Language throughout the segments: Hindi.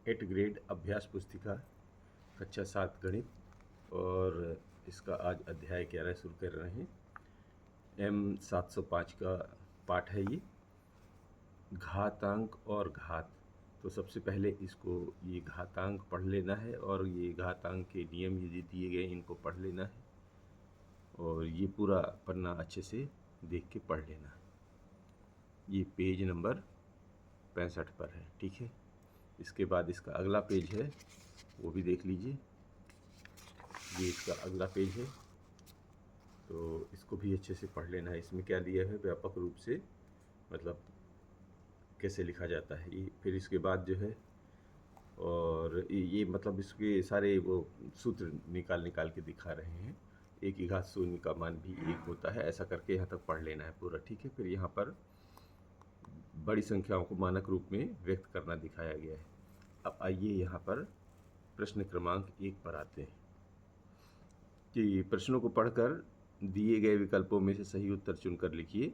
8 ग्रेड अभ्यास पुस्तिका कक्षा 7 गणित और इसका आज अध्याय 11 शुरू कर रहे हैं। M705 का पाठ है ये, घातांक और घात। तो सबसे पहले इसको ये घातांक पढ़ लेना है और ये घातांक के नियम ये दिए गए इनको पढ़ लेना है और ये पूरा पन्ना अच्छे से देख के पढ़ लेना है। ये पेज नंबर 65 पर है, ठीक है। इसके बाद इसका अगला पेज है वो भी देख लीजिए, ये इसका अगला पेज है, तो इसको भी अच्छे से पढ़ लेना है। इसमें क्या दिया है व्यापक रूप से, मतलब कैसे लिखा जाता है ये। फिर इसके बाद जो है और ये मतलब इसके सारे वो सूत्र निकाल के दिखा रहे हैं। 1 की घात 0 का मान भी 1 होता है, ऐसा करके यहाँ तक पढ़ लेना है पूरा, ठीक है। फिर यहाँ पर बड़ी संख्याओं को मानक रूप में व्यक्त करना दिखाया गया है। अब आइए यहाँ पर प्रश्न क्रमांक 1 पर आते हैं कि प्रश्नों को पढ़कर दिए गए विकल्पों में से सही उत्तर चुनकर लिखिए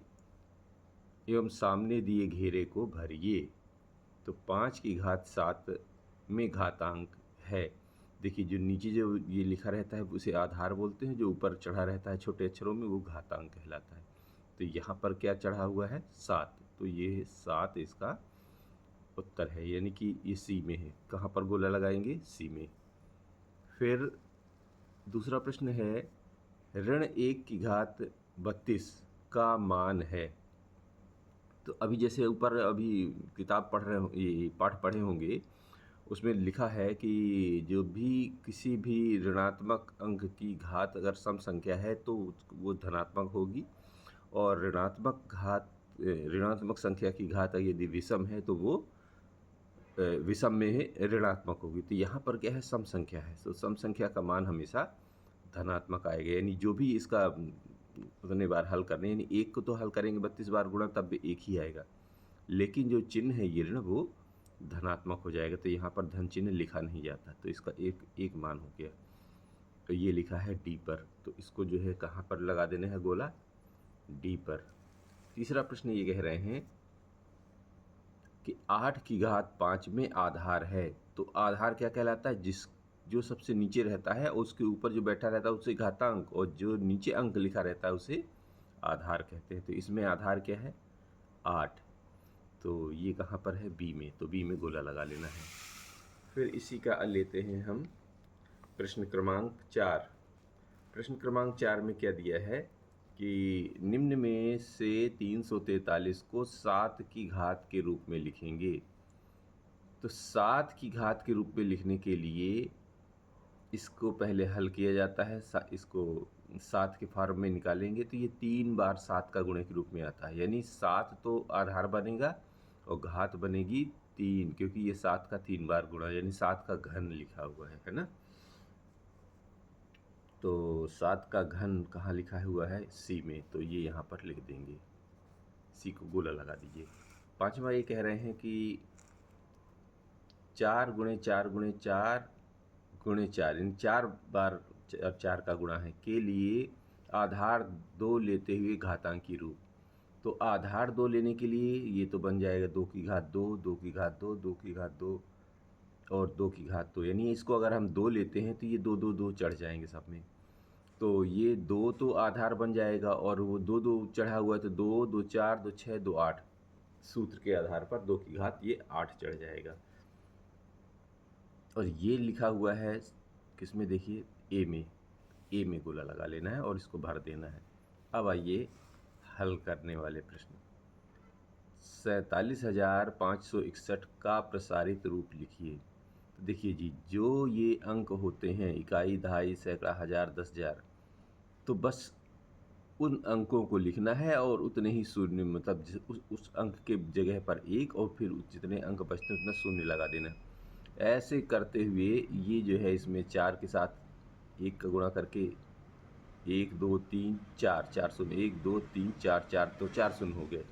एवं सामने दिए घेरे को भरिए। तो 5 की घात 7 में घातांक है। देखिए, जो नीचे जो ये लिखा रहता है उसे आधार बोलते हैं, जो ऊपर चढ़ा रहता है छोटे अक्षरों में वो घातांक कहलाता है। तो यहाँ पर क्या चढ़ा हुआ है 7, तो ये 7 इसका उत्तर है, यानी कि ये सी में है। कहाँ पर गोला लगाएंगे? सी में। फिर दूसरा प्रश्न है ऋण 1 की घात 32 का मान है। तो अभी जैसे ऊपर अभी किताब पढ़ रहे हो, ये पाठ पढ़े होंगे, उसमें लिखा है कि जो भी किसी भी ऋणात्मक अंक की घात अगर सम संख्या है तो वो धनात्मक होगी, और ऋणात्मक संख्या की घात यदि विषम है तो वो विषम में ऋणात्मक होगी। तो यहाँ पर क्या है, सम संख्या है, तो सम संख्या का मान हमेशा धनात्मक आएगा। यानी जो भी इसका उतने बार हल करने, यानी 1 को तो हल करेंगे 32 बार गुणा तब भी 1 ही आएगा, लेकिन जो चिन्ह है ये ऋण वो धनात्मक हो जाएगा। तो यहाँ पर धन चिन्ह लिखा नहीं जाता, तो इसका एक मान हो गया। तो ये लिखा है डी पर, तो इसको जो है कहाँ पर लगा देना है गोला? डी पर। तीसरा प्रश्न ये कह रहे हैं कि 8 की घात 5 में आधार है। तो आधार क्या कहलाता है? जो सबसे नीचे रहता है उसके ऊपर जो बैठा रहता है उसे घातांक, और जो नीचे अंक लिखा रहता है उसे आधार कहते हैं। तो इसमें आधार क्या है? 8। तो ये कहाँ पर है? बी में। तो बी में गोला लगा लेना है। फिर इसी का लेते हैं हम प्रश्न क्रमांक 4। प्रश्न क्रमांक 4 में क्या दिया है कि निम्न में से 343 को 7 की घात के रूप में लिखेंगे। तो 7 की घात के रूप में लिखने के लिए इसको पहले हल किया जाता है। इसको 7 के फॉर्म में निकालेंगे तो ये 3 बार 7 का गुणे के रूप में आता है, यानी 7 तो आधार बनेगा और घात बनेगी 3, क्योंकि ये 7 का 3 बार गुणा, यानी 7 का घन लिखा हुआ है ना। तो 7 का घन कहाँ लिखा हुआ है? सी में। तो ये यहाँ पर लिख देंगे, सी को गोला लगा दीजिए। पांचवा ये कह रहे हैं कि 4 गुणे 4 गुणे 4 गुणे 4, यानी 4 बार 4 का गुणा है के लिए आधार 2 लेते हुए घातांकी रूप। तो आधार 2 लेने के लिए ये तो बन जाएगा 2 की घात 2, 2 की घात 2, 2 की घात 2 और 2 की घात 2, यानी इसको अगर हम 2 लेते हैं तो ये 2 2 2 चढ़ जाएंगे सब में। तो ये 2 तो आधार बन जाएगा और वो 2 2 चढ़ा हुआ है, तो 2 2 4 2 6 2 8, सूत्र के आधार पर 2 की घात ये 8 चढ़ जाएगा। और ये लिखा हुआ है किसमें? देखिए ए में। ए में गोला लगा लेना है और इसको भर देना है। अब आइए हल करने वाले प्रश्न। 47,561 का प्रसारित रूप लिखिए। तो देखिए जी, जो ये अंक होते हैं इकाई, दहाई, सैकड़ा, हजार, 10,000, तो बस उन अंकों को लिखना है और उतने ही शून्य, मतलब उस अंक के जगह पर 1 और फिर जितने अंक बचते हैं उतना शून्य लगा देना। ऐसे करते हुए ये जो है इसमें 4 के साथ 1 का गुणा करके 1 2 3 4, 4 शून्य, 1 2 3 4 4, तो 4 शून्य हो गए।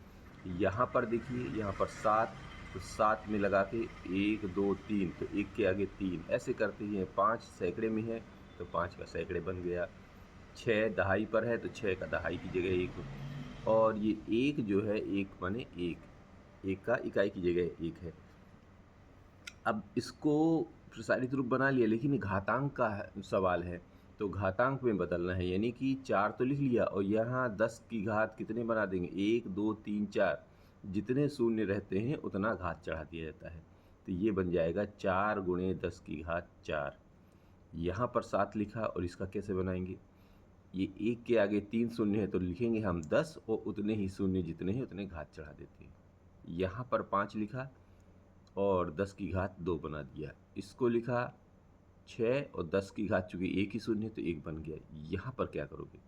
यहाँ पर देखिए, यहाँ पर 7, तो 7 में लगा के 1 2 3, तो 1 के आगे 3, ऐसे करते ही 5 सैकड़े में है तो 5 का सैकड़े बन गया। 6 दहाई पर है तो 6 का दहाई की जगह 1, और ये 1 जो है 1 माने 1 का इकाई की जगह 1 है। अब इसको प्रसारित रूप बना लिया, लेकिन ये घातांक का सवाल है, तो घातांक में बदलना है। यानी कि 4 तो लिख लिया और यहाँ 10 की घात कितने बना देंगे, 1 2 3 4, जितने शून्य रहते हैं उतना घात चढ़ा दिया जाता है। तो ये बन जाएगा 4 गुणे 10 की घात 4। यहाँ पर 7 लिखा और इसका कैसे बनाएंगे, ये 1 के आगे 3 शून्य है तो लिखेंगे हम 10 और उतने ही शून्य जितने हैं उतने घात चढ़ा देते हैं। यहाँ पर 5 लिखा और 10 की घात 2 बना दिया। इसको लिखा 6 और 10 की घात, चूँकि एक ही शून्य तो 1 बन गया। यहाँ पर क्या करोगे,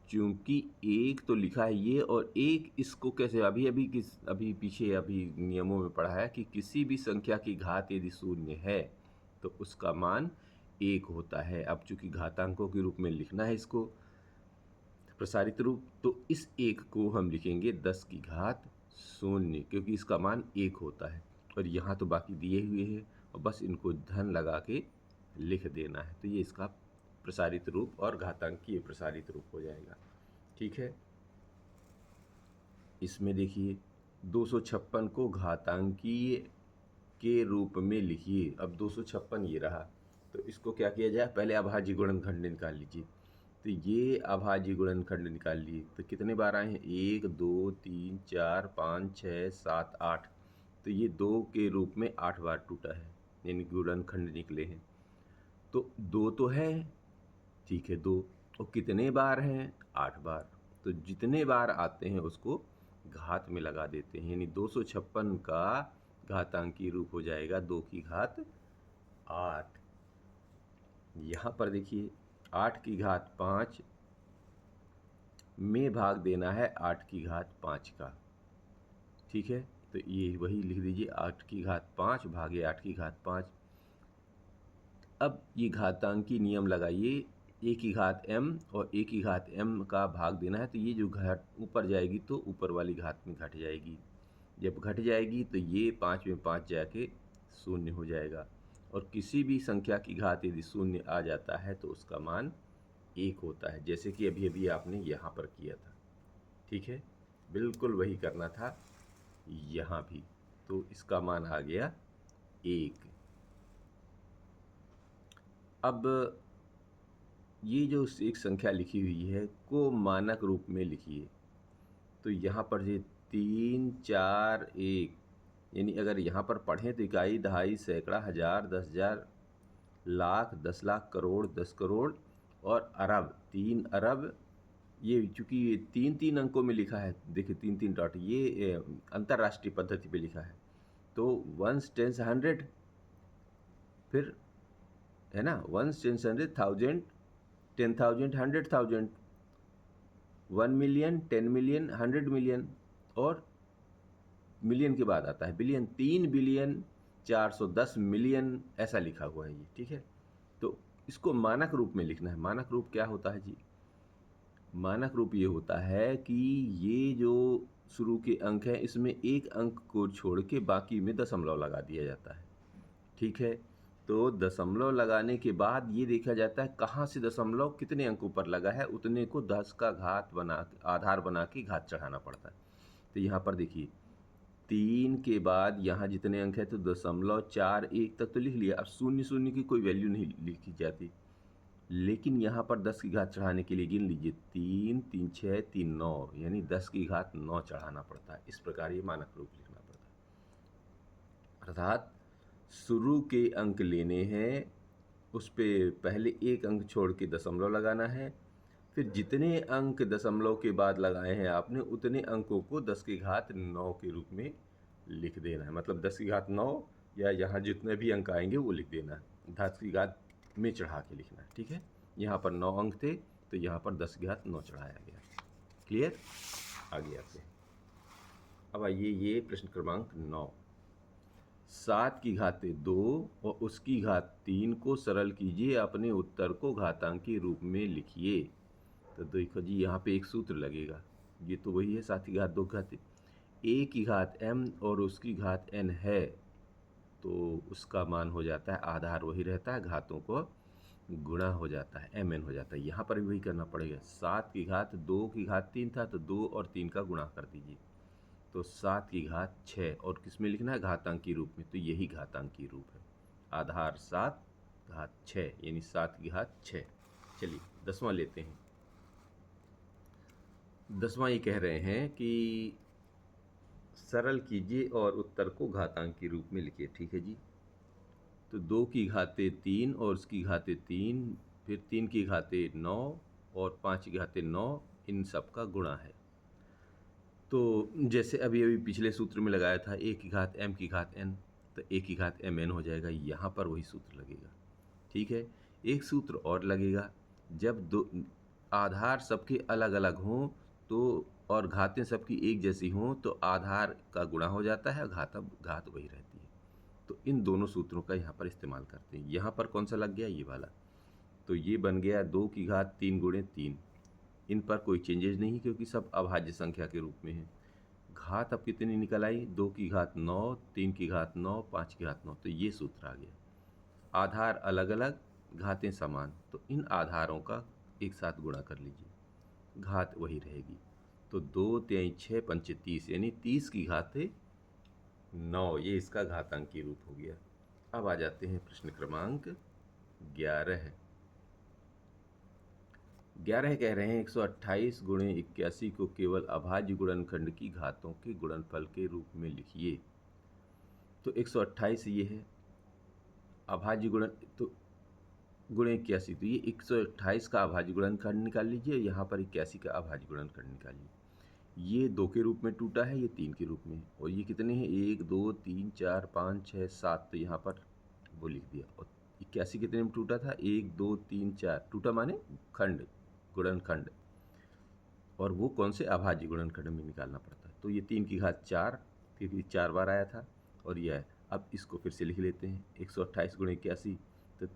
चूँकि 1 तो लिखा है ये और 1, इसको कैसे अभी पीछे अभी नियमों में पढ़ा है कि किसी भी संख्या की घात यदि शून्य है तो उसका मान 1 होता है। अब चूँकि घातांकों के रूप में लिखना है इसको प्रसारित रूप, तो इस 1 को हम लिखेंगे 10 की घात 0, क्योंकि इसका मान 1 होता है। और यहाँ तो बाकी दिए हुए हैं और बस इनको धन लगा के लिख देना है। तो ये इसका प्रसारित रूप और घातांकीय प्रसारित रूप हो जाएगा। ठीक है, इसमें देखिए 256 को घातांकीय के रूप में लिखिए। अब 256 ये रहा, तो इसको क्या किया जाए, पहले अभाज्य गुणनखंड निकाल लीजिए। तो ये अभाज्य गुणनखंड निकाल लिए तो कितने बार आए हैं, 1 2 3 4 5 6 7 8। तो ये 2 के रूप में 8 बार टूटा है, यानी गुणनखंड निकले हैं। तो 2 तो है, ठीक है 2, और कितने बार हैं, 8 बार। तो जितने बार आते हैं उसको घात में लगा देते हैं, यानी 256 का घातांकी रूप हो जाएगा 2 की घात 8। यहाँ पर देखिए 8 की घात 5 में भाग देना है 8 की घात 5 का। ठीक है, तो ये वही लिख दीजिए, 8 की घात 5 भागे 8 की घात 5। अब ये घातांकी नियम लगाइए, a की घात m और a की घात m का भाग देना है, तो ये जो घात ऊपर जाएगी तो ऊपर वाली घात में घट जाएगी। जब घट जाएगी तो ये 5 में 5 जाके 0 हो जाएगा। और किसी भी संख्या की घात यदि 0 आ जाता है तो उसका मान 1 होता है, जैसे कि अभी अभी आपने यहाँ पर किया था। ठीक है, बिल्कुल वही करना था यहाँ भी। तो इसका मान आ गया 1। अब ये जो एक संख्या लिखी हुई है को मानक रूप में लिखिए। तो यहाँ पर ये 3 4 1, यानी अगर यहाँ पर पढ़ें तो इकाई, दहाई, सैकड़ा, हज़ार, 10,000, लाख, 10 लाख, करोड़, 10 करोड़ और अरब, 3 अरब। ये चूँकि ये 3-3 अंकों में लिखा है, देखिए 3-3 डॉट, ये अंतर्राष्ट्रीय पद्धति पे लिखा है। तो 1 10 100, फिर है ना 1 10 100, 1000, 10,000, 100,000, 1 मिलियन, 10 मिलियन, 100 मिलियन, और मिलियन के बाद आता है बिलियन, 3 बिलियन 410 मिलियन, ऐसा लिखा हुआ है ये। ठीक है, तो इसको मानक रूप में लिखना है। मानक रूप क्या होता है जी, मानक रूप ये होता है कि ये जो शुरू के अंक हैं इसमें एक अंक को छोड़ के बाकी में दशमलव लगा दिया जाता है। ठीक है, तो दशमलव लगाने के बाद ये देखा जाता है कहाँ से दशमलव कितने अंकों पर लगा है, उतने को 10 का घात बना, आधार बना के घात चढ़ाना पड़ता है। तो यहाँ पर देखिए 3 के बाद यहाँ जितने अंक है तो 0.41 तक तो लिख लिया। अब 0 की कोई वैल्यू नहीं लिखी जाती, लेकिन यहाँ पर 10 की घात चढ़ाने के लिए गिन लीजिए, 3 3 6 3 9, यानी 10 की घात 9 चढ़ाना पड़ता है। इस प्रकार ये मानक रूप लिखना पड़ता है। अर्थात शुरू के अंक लेने हैं, उस पे पहले एक अंक छोड़ के दशमलव लगाना है, फिर जितने अंक दशमलव के बाद लगाए हैं आपने उतने अंकों को 10 की घात 9 के रूप में लिख देना है। मतलब 10 की घात 9 या यहाँ जितने भी अंक आएंगे वो लिख देना है, 10 की घात में चढ़ा के लिखना है। ठीक है, यहाँ पर 9 अंक थे तो यहाँ पर 10 की घात 9 चढ़ाया गया। क्लियर, आगे आते हैं। अब आइए ये प्रश्न क्रमांक 9, 7 की घातें 2 और उसकी घात 3 को सरल कीजिए, अपने उत्तर को घातांकी रूप में लिखिए। तो देखो जी यहाँ पे एक सूत्र लगेगा, ये तो वही है 7 की घात 2 घातें, a की घात m और उसकी घात n है, तो उसका मान हो जाता है, आधार वही रहता है, घातों को गुणा हो जाता है, mn हो जाता है। यहाँ पर भी वही करना पड़ेगा, 7 की घात 2 की घात 3 था तो 2 और 3 का गुणा कर दीजिए, तो 7 की घात 6, और किस में लिखना है? घातांक के रूप में, तो यही घातांक की रूप है। आधार 7 घात 6 यानी 7 की घात 6। चलिए 10वां लेते हैं। 10वां ये कह रहे हैं कि सरल कीजिए और उत्तर को घातांक के रूप में लिखिए। ठीक है जी। तो 2 की घाते 3 और उसकी घाते 3, फिर 3 की घाते 9 और 5 की घाते 9, इन सब का गुणा है। तो जैसे अभी अभी पिछले सूत्र में लगाया था a की घात m की घात n, तो a की घात mn हो जाएगा। यहाँ पर वही सूत्र लगेगा। ठीक है। एक सूत्र और लगेगा, जब दो आधार सबके अलग अलग हों तो और घातें सबकी एक जैसी हों तो आधार का गुणा हो जाता है, घात वही रहती है। तो इन दोनों सूत्रों का यहाँ पर इस्तेमाल करते हैं। यहाँ पर कौन सा लग गया? ये वाला। तो ये बन गया 2 की घात 3 गुणे 3। इन पर कोई चेंजेज नहीं क्योंकि सब अभाज्य संख्या के रूप में है। घात अब कितनी निकल आई? 2 की घात 9, 3 की घात 9, 5 की घात 9। तो ये सूत्र आ गया। आधार अलग अलग, घातें समान, तो इन आधारों का एक साथ गुणा कर लीजिए, घात वही रहेगी। तो 2 3 6 5 30 यानी 30 की घाते 9, ये इसका घातांकी रूप हो गया। अब आ जाते हैं प्रश्न क्रमांक 11। 11 कह रहे हैं 128 गुणे 81 को केवल अभाज्य गुणनखंड की घातों के गुणनफल के रूप में लिखिए। तो 128 ये है अभाज्य गुणन, तो गुणे 81, तो ये 128 का अभाज्य गुणनखंड निकाल लीजिए, यहाँ पर 81 का अभाज्य गुणनखंड निकालिए। ये 2 के रूप में टूटा है, ये 3 के रूप में, और ये कितने हैं? 1 2 3 4 5 6 7, तो यहाँ पर वो लिख दिया। और 81 कितने में टूटा था? 1 2 3 4, टूटा माने खंड, गुणनखंड, और वो कौन से? अभाज्य गुणनखंड में निकालना पड़ता है। तो ये 3 की घात 4, क्योंकि 4 बार आया था, और यह है। अब इसको फिर से लिख लेते हैं। 128 गुणे 81, तो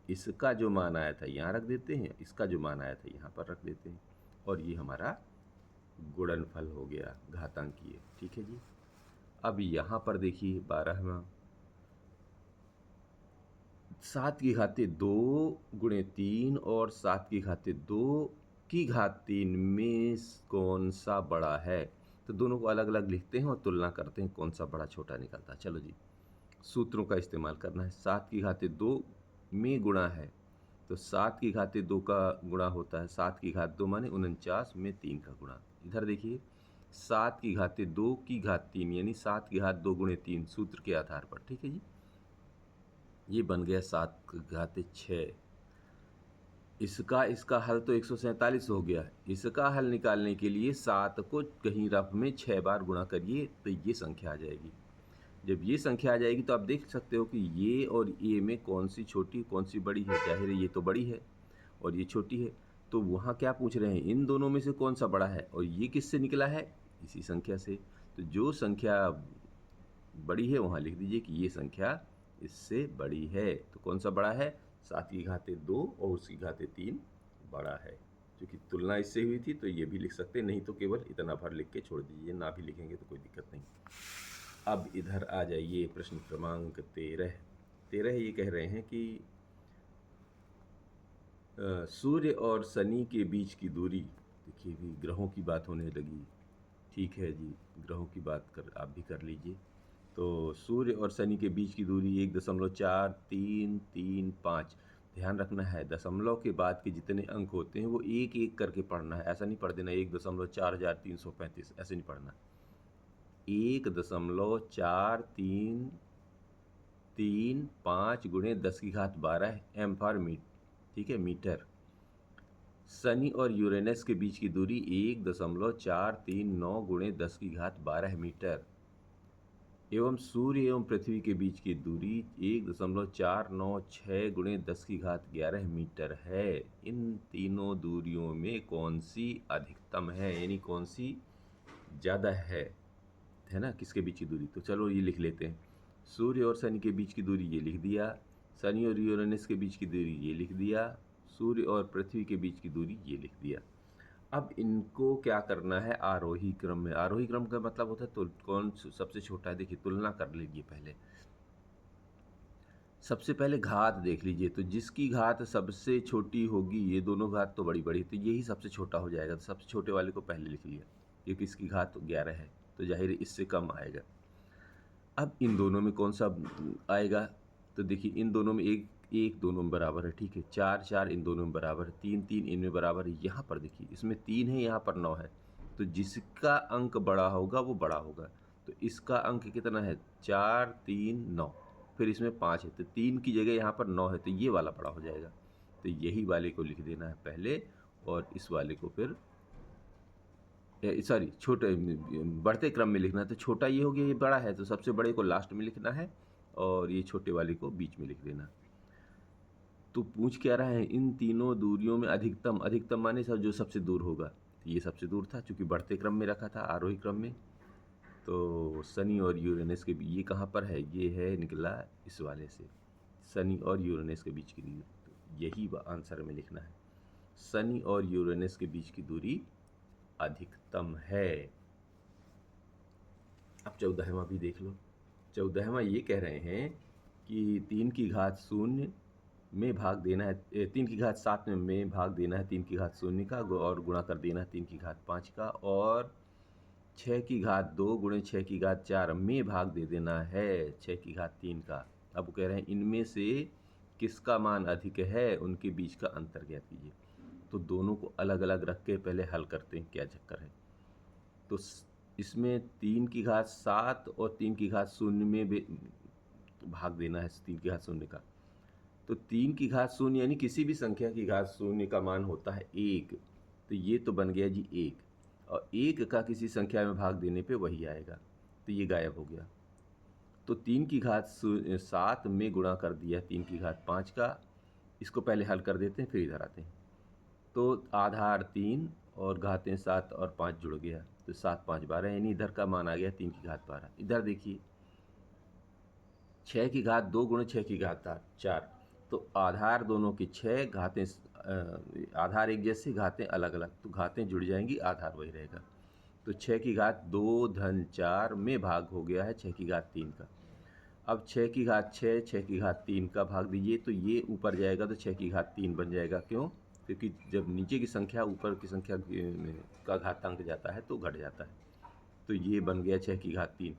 इसका जो मान आया था यहाँ रख देते हैं, इसका जो मान आया था यहाँ पर रख देते हैं, और ये हमारा गुणनफल हो गया, घातांकीय। ठीक है जी। अब यहाँ पर देखिए 12वां, 7 की घाते 2 गुणे 3 और 7 की घाते 2 की घात 3 में कौन सा बड़ा है? तो दोनों को अलग अलग लिखते हैं और तुलना करते हैं कौन सा बड़ा छोटा निकलता है। चलो जी, सूत्रों का इस्तेमाल करना है। 7 की घाते 2 में गुणा है, तो 7 की घाते 2 का गुणा होता है 7 की घात 2 माने 49 में 3 का गुणा। इधर देखिए 7 की घाते 2 की घात 3 यानी 7 की घात 2 गुणे 3 सूत्र के आधार पर। ठीक है जी। ये बन गया 7 की घाते 6। इसका हल तो 147 हो गया। इसका हल निकालने के लिए 7 को कहीं रफ में 6 बार गुणा करिए तो ये संख्या आ जाएगी। जब ये संख्या आ जाएगी तो आप देख सकते हो कि ये और ये में कौन सी छोटी कौन सी बड़ी है। जाहिर है ये तो बड़ी है और ये छोटी है, तो वहाँ क्या पूछ रहे हैं? इन दोनों में से कौन सा बड़ा है, और ये किससे निकला है? इसी संख्या से। तो जो संख्या बड़ी है वहाँ लिख दीजिए कि ये संख्या इससे बड़ी है। तो कौन सा बड़ा है? 7 की घाते 2 और उसकी घाते 3 बड़ा है। क्योंकि तुलना इससे हुई थी तो ये भी लिख सकते हैं, नहीं तो केवल इतना भर लिख के छोड़ दीजिए, ना भी लिखेंगे तो कोई दिक्कत नहीं। अब इधर आ जाइए प्रश्न क्रमांक 13। 13 ये कह रहे हैं कि सूर्य और शनि के बीच की दूरी, देखिए भी ग्रहों की बात होने लगी। ठीक है जी, ग्रहों की बात आप भी कर लीजिए। तो सूर्य और शनि के बीच की दूरी 1.4335। ध्यान रखना है दशमलव के बाद के जितने अंक होते हैं वो एक एक करके पढ़ना है। ऐसा नहीं पढ़ देना 1.4335, ऐसे नहीं पढ़ना। 1.4335 गुणे 10 की घात 12 एम फॉर मीटर। ठीक है, मीटर। शनि और यूरेनस के बीच की दूरी 1.439 गुणे 10 की घात 12 मीटर एवं सूर्य एवं पृथ्वी के बीच की दूरी 1.496 गुणे 10 की घात 11 मीटर है। इन तीनों दूरियों में कौन सी अधिकतम है, यानी कौन सी ज़्यादा है ना? किसके बीच की दूरी? तो चलो ये लिख लेते हैं। सूर्य और शनि के बीच की दूरी ये लिख दिया, शनि और यूरेनस के बीच की दूरी ये लिख दिया, सूर्य और पृथ्वी के बीच की दूरी ये लिख दिया। अब इनको क्या करना है? आरोही क्रम में। आरोही क्रम का मतलब होता है तो कौन सबसे छोटा है। देखिए तुलना कर लीजिए। पहले सबसे पहले घात देख लीजिए, तो जिसकी घात सबसे छोटी होगी, ये दोनों घात तो बड़ी बड़ी, तो यही सबसे छोटा हो जाएगा। तो सबसे छोटे वाले को पहले लिख लिया क्योंकि इसकी घात 11 है, तो जाहिर है इससे कम आएगा। अब इन दोनों में कौन सा आएगा, तो देखिए इन दोनों में एक एक दोनों में बराबर है, ठीक है, 4 4 इन दोनों में बराबर है, 3 3 इनमें बराबर है। यहाँ पर देखिए इसमें 3 है, यहाँ पर 9 है, तो जिसका अंक बड़ा होगा वो बड़ा होगा। तो इसका अंक कितना है, 4 3 9, फिर इसमें 5 है, तो 3 की जगह यहाँ पर 9 है, तो ये वाला बड़ा हो जाएगा। तो यही वाले को लिख देना है पहले, और इस वाले को फिर सॉरी छोटे बढ़ते क्रम में लिखना है। तो छोटा ये हो गया, ये बड़ा है, तो सबसे बड़े को लास्ट में लिखना है और ये छोटे वाले को बीच में लिख देना। तो पूछ क्या रहा है, इन तीनों दूरियों में अधिकतम, अधिकतम माने सब जो सबसे दूर होगा, तो ये सबसे दूर था चूंकि बढ़ते क्रम में रखा था, आरोही क्रम में। तो शनि और यूरेनस के ये कहाँ पर है, ये है निकला इस वाले से, शनि और यूरेनस के बीच की दूरी। तो यही आंसर में लिखना है, शनि और यूरेनस के बीच की दूरी अधिकतम है। अब 14वां भी देख लो। 14वां ये कह रहे हैं कि 3 की घात 0 में भाग देना है, 3 की घात 7 में भाग देना है 3 की घात 0 का, और गुणा कर देना है 3 की घात 5 का, और 6 की घात 2 गुणे 6 की घात 4 में भाग दे देना है 6 की घात 3 का। अब वो कह रहे हैं इनमें से किसका मान अधिक है, उनके बीच का अंतर ज्ञात कीजिए। तो दोनों को अलग अलग रख के पहले हल करते हैं, क्या चक्कर है। तो इसमें 3 की घात 7 और 3 की घात 0 में भाग देना है 3 की घात 0 का। तो 3 की घात 0 यानी किसी भी संख्या की घात 0 का मान होता है 1, तो ये तो बन गया जी 1, और 1 का किसी संख्या में भाग देने पे वही आएगा, तो ये गायब हो गया। तो 3 की घात 7 में गुणा कर दिया 3 की घात 5 का, इसको पहले हल कर देते हैं फिर इधर आते हैं। तो आधार 3 और घातें 7 और 5 जुड़ गया, तो 7 5 12, यानी इधर का मान आ गया 3 की घात 12। इधर देखिए 6 की घात 2 गुणे 6 की घात 4, तो आधार दोनों की 6, घातें आधार एक जैसे, घातें अलग अलग, तो घातें जुड़ जाएंगी, आधार वही रहेगा। तो 6 की घात 2 धन 4 में भाग हो गया है 6 की घात 3 का। अब 6 की घात 6, 6 की घात 3 का भाग दीजिए, तो ये ऊपर जाएगा तो 6 की घात 3 बन जाएगा। क्यों, क्योंकि जब नीचे की संख्या ऊपर की संख्या का घातांक जाता है तो घट जाता है। तो ये बन गया 6 की घात 3।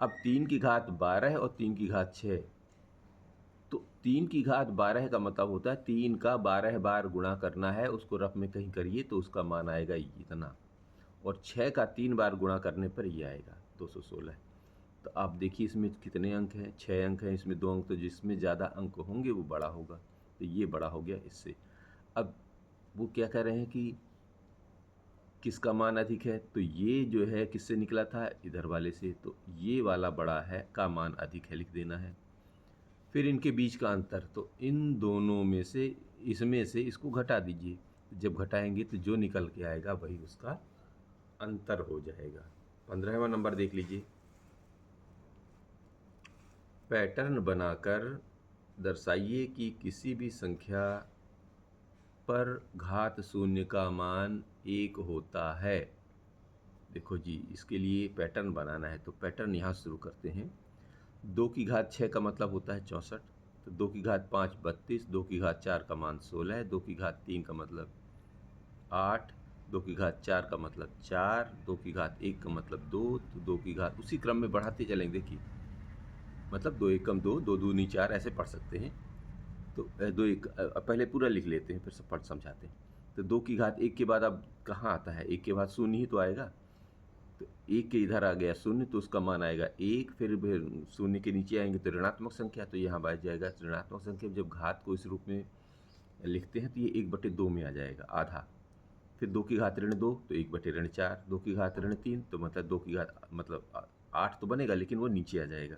अब 3 की घात 12 और 3 की घात 6, तो 3 की घात 12 का मतलब होता है 3 का 12 बार गुणा करना है, उसको रफ में कहीं करिए तो उसका मान आएगा इतना, और 6 का 3 बार गुणा करने पर ये आएगा 216। तो आप देखिए इसमें कितने अंक हैं, 6 अंक हैं, इसमें 2 अंक, तो जिसमें ज़्यादा अंक होंगे वो बड़ा होगा, तो ये बड़ा हो गया इससे। अब वो क्या कह रहे हैं कि किसका मान अधिक है, तो ये जो है किससे निकला था, इधर वाले से, तो ये वाला बड़ा है का मान अधिक है लिख देना है। फिर इनके बीच का अंतर, तो इन दोनों में से इसमें से इसको घटा दीजिए, जब घटाएंगे तो जो निकल के आएगा वही उसका अंतर हो जाएगा। 15वां नंबर देख लीजिए। पैटर्न बनाकर दर्शाइए कि किसी भी संख्या पर घात 0 का मान 1 होता है। देखो जी, इसके लिए पैटर्न बनाना है, तो पैटर्न यहाँ शुरू करते हैं। 2 की घात 6 का मतलब होता है 64, तो 2 की घात 5 32, 2 की घात 4 का मान 16 है, 2 की घात 3 का मतलब 8, 2 की घात 4 का मतलब 4, 2 की घात 1 का मतलब 2, तो 2 की घात उसी क्रम में बढ़ाते चलेंगे। देखिए मतलब 2 एकम 2, 2 दूनी 4 ऐसे पढ़ सकते हैं। तो 2 एक पहले पूरा लिख लेते हैं फिर सब पढ़ समझाते हैं। तो 2 की घात 1 के बाद अब कहाँ आता है, 1 के बाद 0 ही तो आएगा, तो 1 के इधर आ गया 0, तो उसका मान आएगा 1, फिर 0 के नीचे आएंगे तो ऋणात्मक संख्या, तो यहाँ बच जाएगा ऋणात्मक संख्या। जब घात को इस रूप में लिखते हैं तो ये 1/2 में आ जाएगा, आधा। फिर 2 की घात ऋण 2, तो 1/4, 2 की घात ऋण 3, तो मतलब 2 की घात मतलब 8 तो बनेगा, लेकिन वो नीचे आ जाएगा।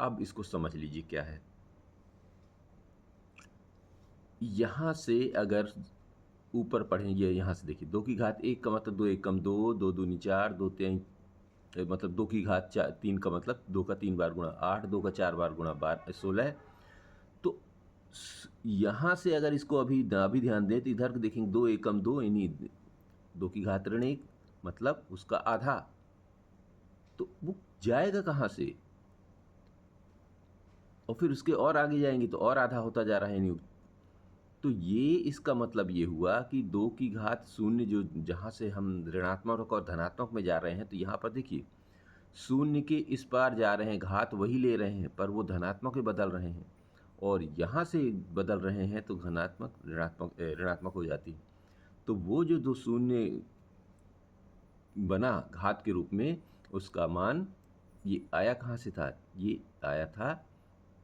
अब इसको समझ लीजिए क्या है, यहाँ से अगर ऊपर पढ़ेंगे, यहाँ से देखिए 2 की घात 1 का मतलब 2 एकम 2, 2 दूनी 4, 2 3 मतलब 2 की घात 3 का मतलब 2 का 3 बार गुणा 8, 2 का 4 बार गुणा 16। तो यहाँ से अगर इसको अभी ध्यान दें तो इधर देखेंगे 2 एकम 2, यानी 2 की घात ऋण 1 मतलब उसका आधा, तो वो जाएगा कहाँ से, और फिर उसके और आगे जाएंगे तो और आधा होता जा रहा है, यानी तो ये इसका मतलब ये हुआ कि 2 की घात शून्य जो जहाँ से हम ऋणात्मक और धनात्मक में जा रहे हैं, तो यहाँ पर देखिए शून्य के इस पार जा रहे हैं, घात वही ले रहे हैं, पर वो धनात्मक में बदल रहे हैं और यहाँ से बदल रहे हैं तो धनात्मक ऋणात्मक हो जाती है। तो वो जो 2 शून्य बना घात के रूप में, उसका मान ये आया कहाँ से था? ये आया था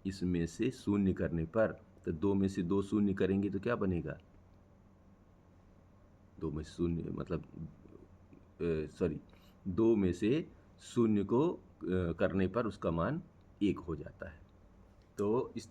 इसमें से शून्य करने पर। तो 2 में से 2 शून्य करेंगे तो क्या बनेगा? 2 में से शून्य मतलब सॉरी 2 में से शून्य को करने पर उसका मान 1 हो जाता है। तो इस